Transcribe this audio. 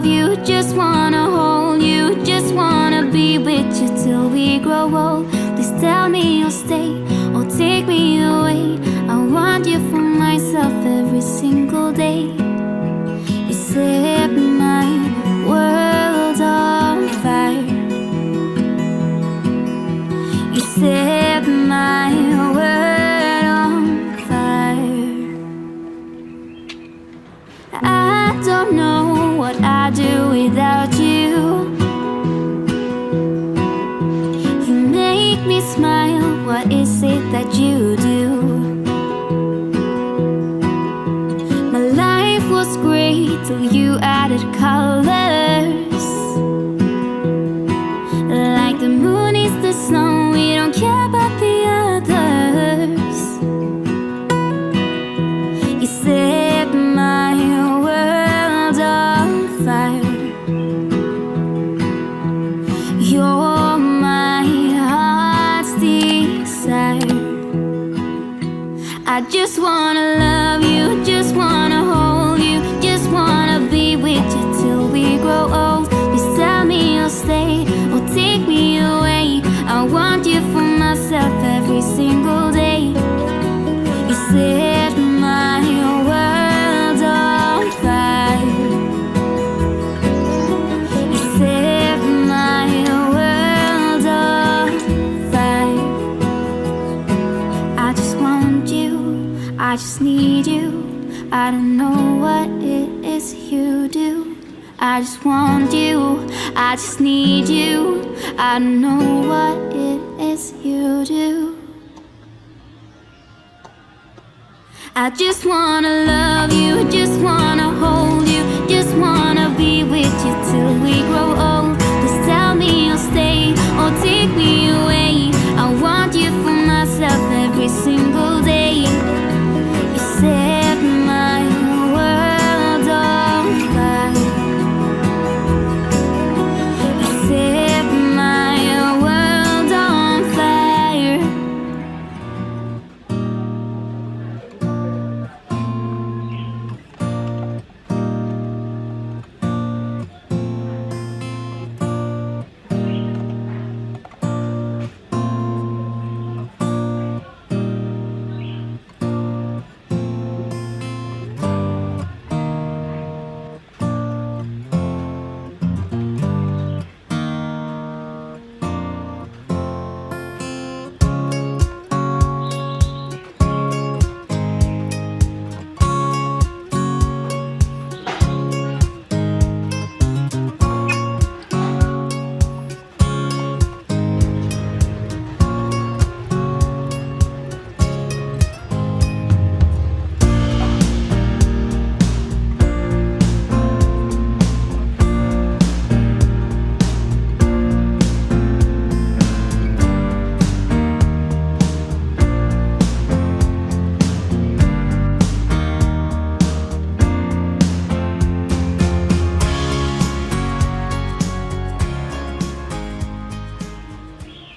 love you, just wanna hold you, just wanna be with you till we grow old. Please tell me you'll stay or take me away. I want you for myself every single day. You set my world on fire. You set my world on fire. I don't know what I'd do without you. You make me smile, what is it that you do? My life was great till you added colors. Like the moon is the sun, we don't care about the others. You set my world on fire. You're my heart's desire. I just wanna love you, just wanna hold you, just wanna be with you till we grow old. Please tell me you'll stay or take me away. I want you for myself every single day. You set my world on fire. You set my world on fire. I just want you, I just need you. I don't know what it is you do. I just want you, I just need you. I don't know what it is you do. I just wanna love you.